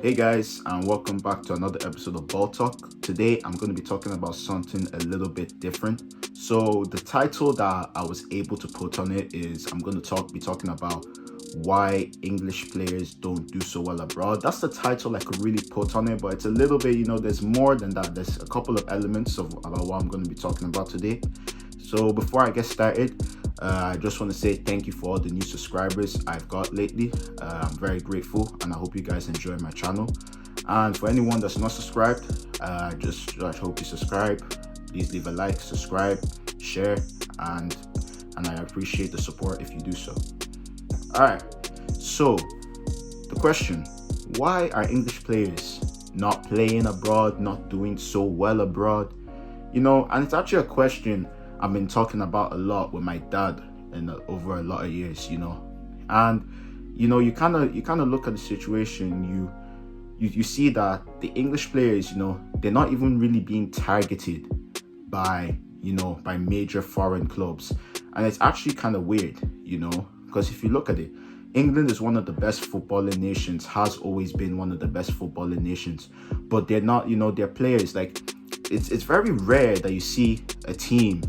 Hey guys, and welcome back to another episode of Ball Talk. Today I'm going to be talking about something a little bit different. So the title that I was able to put on it is I'm going to be talking about why English players don't do so well abroad. That's the title I could really put on it, but it's a little bit, there's more than that. There's a couple of elements about what I'm going to be talking about today. So before I get started, I just want to say thank you for all the new subscribers I've got lately. I'm very grateful, and I hope you guys enjoy my channel. And for anyone that's not subscribed, I hope you subscribe. Please leave a like, subscribe, share, and I appreciate the support if you do so. All right. So the question: why are English players not playing abroad, not doing so well abroad? And it's actually a question I've been talking about a lot with my dad over a lot of years, and you kind of look at the situation. You see that the English players, they're not even really being targeted by major foreign clubs, and it's actually kind of weird, because if you look at it, England is one of the best footballing nations, has always been one of the best footballing nations, but they're not, their players, like, it's very rare that you see a team,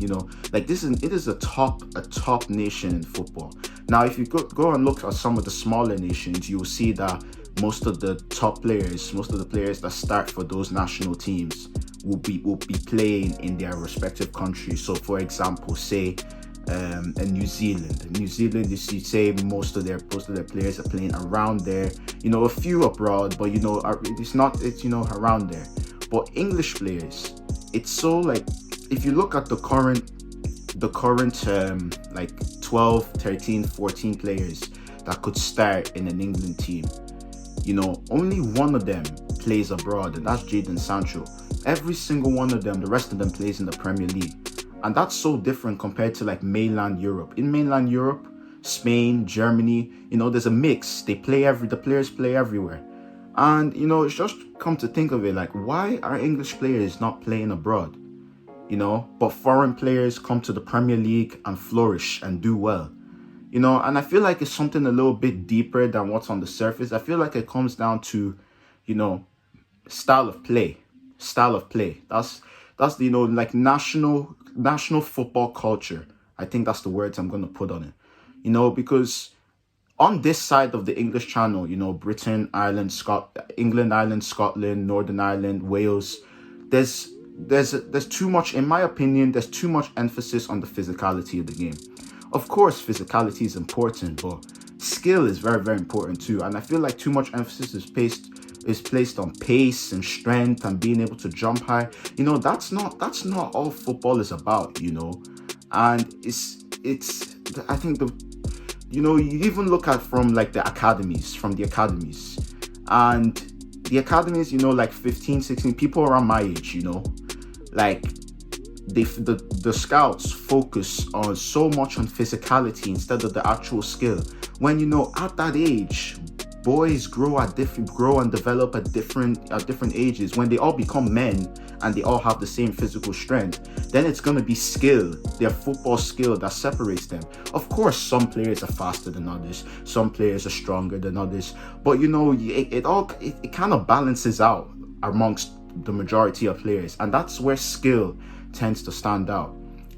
like it is a top nation in football. Now, if you go and look at some of the smaller nations, you'll see that most of the players that start for those national teams will be playing in their respective countries. So, for example, say in New Zealand, you say most of their players are playing around there. A few abroad, but it's around there. But English players, it's so, like, if you look at the current like 12, 13, 14 players that could start in an England team, only one of them plays abroad, and that's Jadon Sancho. Every single one of them, the rest of them plays in the Premier League. And that's so different compared to like mainland Europe. In mainland Europe, Spain, Germany, there's a mix. The players play everywhere. And, it's just come to think of it, like, why are English players not playing abroad? But foreign players come to the Premier League and flourish and do well. And I feel like it's something a little bit deeper than what's on the surface. I feel like it comes down to, style of play. That's the, like national football culture. I think that's the words I'm going to put on it. Because on this side of the English Channel, Britain, England, Ireland, Scotland, Northern Ireland, Wales, there's too much, in my opinion, there's too much emphasis on the physicality of the game. Of course, physicality is important, but skill is very, very important too. And I feel like too much emphasis is placed on pace and strength and being able to jump high. That's not all football is about, and it's I think you even look at from the academies, and the academies, like 15, 16 people around my age, like the scouts focus on so much on physicality instead of the actual skill. When at that age, boys grow and develop at different ages. When they all become men and they all have the same physical strength, then it's going to be skill, their football skill, that separates them. Of course, some players are faster than others, some players are stronger than others, but it kind of balances out amongst the majority of players, and that's where skill tends to stand out.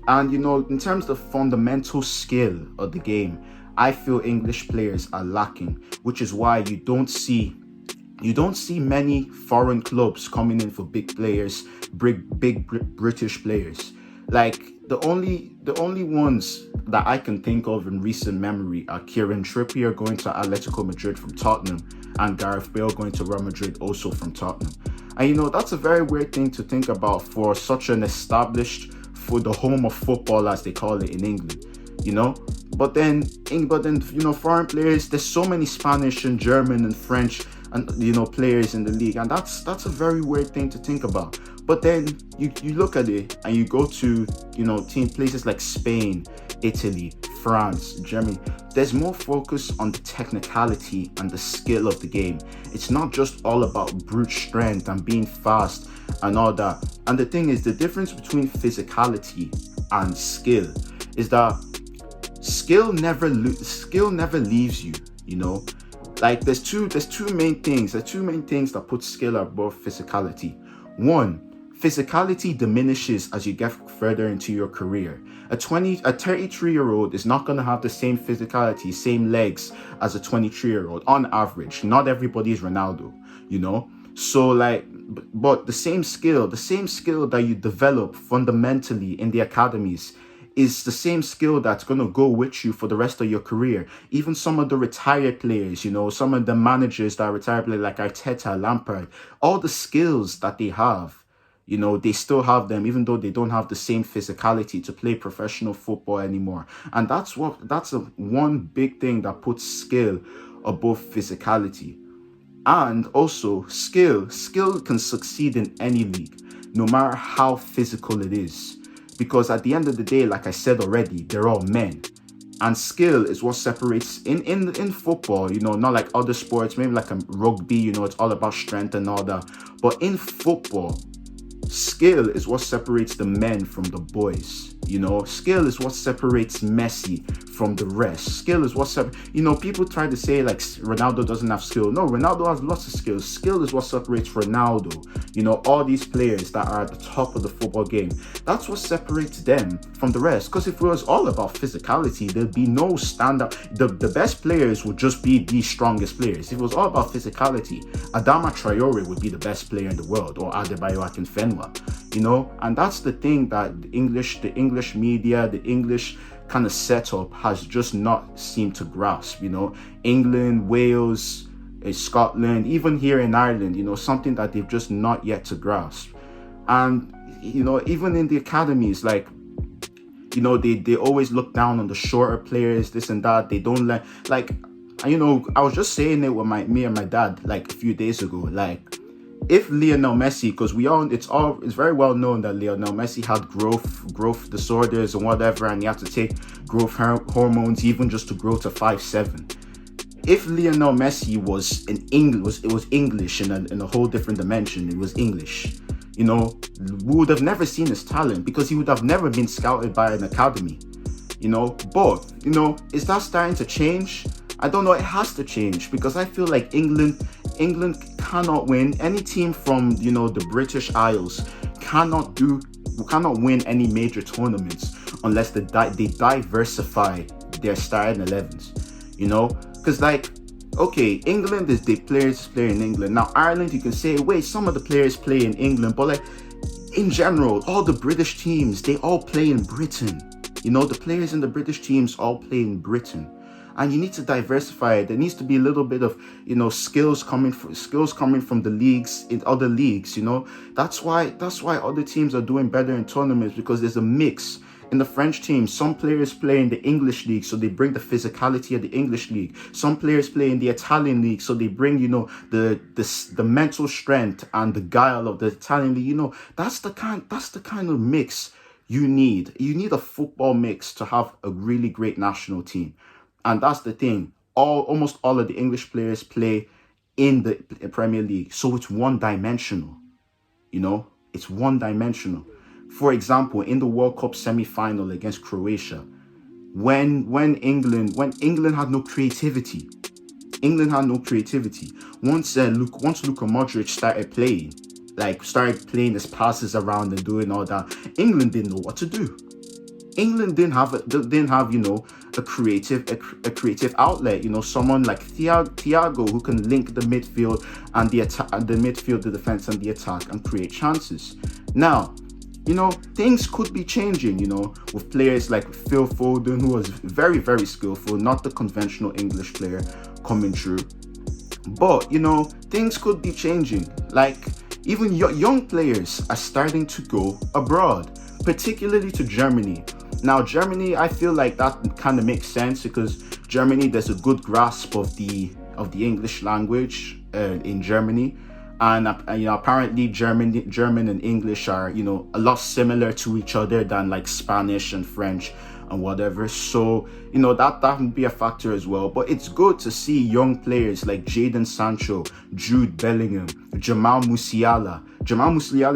And in terms of fundamental skill of the game, I feel English players are lacking, which is why you don't see many foreign clubs coming in for big players, big British players. Like the only ones that I can think of in recent memory are Kieran Trippier going to Atletico Madrid from Tottenham, and Gareth Bale going to Real Madrid also from Tottenham. And that's a very weird thing to think about for such an established, for the home of football, as they call it in England. But then foreign players, there's so many Spanish and German and French and players in the league, and that's a very weird thing to think about. But then you look at it and you go to places like Spain, Italy, France, Germany. There's more focus on the technicality and the skill of the game. It's not just all about brute strength and being fast and all that. And the thing is, the difference between physicality and skill is that skill never leaves you. Like there's two main things that put skill above physicality. One, physicality diminishes as you get further into your career. A 33-year-old is not going to have the same physicality, same legs as a 23-year-old on average. Not everybody is Ronaldo, you know. So like, but the same skill that you develop fundamentally in the academies is the same skill that's going to go with you for the rest of your career. Even some of the retired players, you know, some of the managers that are retired players like Arteta, Lampard, all the skills that they have, you know, they still have them, even though they don't have the same physicality to play professional football anymore. And that's one big thing that puts skill above physicality. And also, skill can succeed in any league, no matter how physical it is. Because at the end of the day, like I said already, they're all men. And skill is what separates in football, you know, not like other sports, maybe like a rugby, you know, it's all about strength and all that. But in football, skill is what separates the men from the boys. You know, skill is what separates Messi from the rest. Skill is what you know, people try to say like Ronaldo doesn't have skill. No, Ronaldo has lots of skills. Skill is what separates Ronaldo. You know, all these players that are at the top of the football game. That's what separates them from the rest. Because if it was all about physicality, there'd be no standout. The best players would just be the strongest players. If it was all about physicality, Adama Traore would be the best player in the world, or Adebayo Akinfenwa. You know, and that's the thing that the English media, the English kind of setup has just not seemed to grasp. You know, England, Wales, Scotland, even here in Ireland, you know, something that they've just not yet to grasp. And, you know, even in the academies, like, you know, they always look down on the shorter players, this and that. They don't like, you know, I was just saying it with me and my dad like a few days ago, like, if Lionel Messi, because it's very well known that Lionel Messi had growth disorders and whatever, and he had to take growth hormones even just to grow to 5'7". If Lionel Messi was English in a whole different dimension, it was English, you know, we would have never seen his talent because he would have never been scouted by an academy, you know. But, you know, is that starting to change? I don't know. It has to change because I feel like England cannot win. Any team from, you know, the British Isles cannot win any major tournaments unless they diversify their starting 11s, you know. Because, like, okay, England is the players play in England. Now Ireland, you can say, wait, some of the players play in England, but like in general, all the British teams, they all play in Britain. You know, the players in the British teams all play in Britain. And you need to diversify it. There needs to be a little bit of, you know, skills coming from the leagues, in other leagues, you know. That's why other teams are doing better in tournaments, because there's a mix. In the French team, some players play in the English league, so they bring the physicality of the English league. Some players play in the Italian league, so they bring, you know, the mental strength and the guile of the Italian league. You know, that's the kind of mix you need. You need a football mix to have a really great national team. And that's the thing. Almost all of the English players play in the Premier League. So it's one-dimensional. You know, it's one-dimensional. For example, in the World Cup semi-final against Croatia, when England had no creativity. Once Luka Modric started playing his passes around and doing all that, England didn't know what to do. England didn't have, you know, a creative outlet. You know, someone like Thiago who can link the midfield and the midfield, the defense and the attack, and create chances. Now, you know, things could be changing, you know, with players like Phil Foden, who was very, very skillful, not the conventional English player coming through. But, you know, things could be changing. Like, even young players are starting to go abroad, particularly to Germany. Now, Germany, I feel like that kind of makes sense because Germany, there's a good grasp of the English language in Germany. And, you know, apparently German and English are, you know, a lot similar to each other than like Spanish and French and whatever. So, you know, that would be a factor as well. But it's good to see young players like Jadon Sancho, Jude Bellingham, Jamal Musiala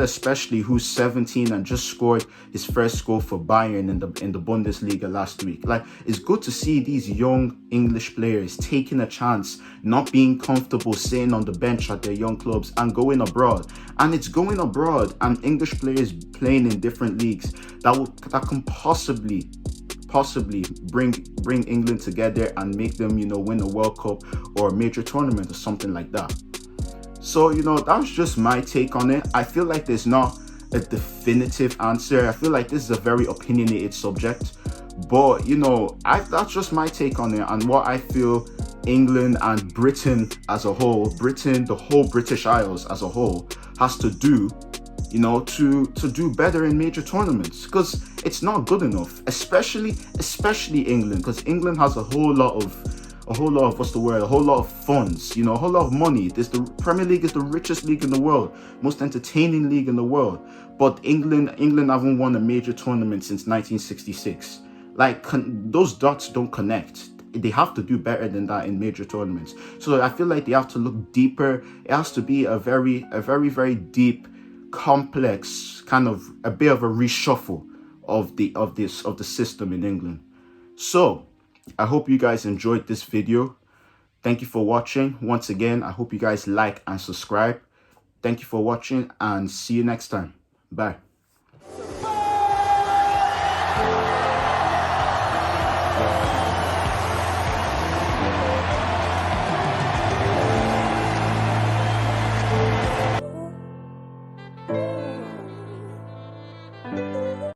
especially, who's 17 and just scored his first goal for Bayern in the Bundesliga last week. Like, it's good to see these young English players taking a chance, not being comfortable sitting on the bench at their young clubs and going abroad. And it's going abroad and English players playing in different leagues that can possibly bring England together and make them, you know, win a World Cup or a major tournament or something like that. So, you know, that's just my take on it. I feel like there's not a definitive answer. I feel like this is a very opinionated subject, but, you know, that's just my take on it and what I feel England and Britain as a whole, the whole British Isles as a whole, has to do, you know, to do better in major tournaments, because it's not good enough, especially England, because England has a whole lot of funds, you know, a whole lot of money. The Premier League is the richest league in the world, most entertaining league in the world, but England haven't won a major tournament since 1966. Like, those dots don't connect. They have to do better than that in major tournaments. So I feel like they have to look deeper. It has to be a very, very deep, complex, kind of a bit of a reshuffle of the system in England. So I hope you guys enjoyed this video. Thank you for watching. Once again, I hope you guys like and subscribe. Thank you for watching and see you next time. Bye.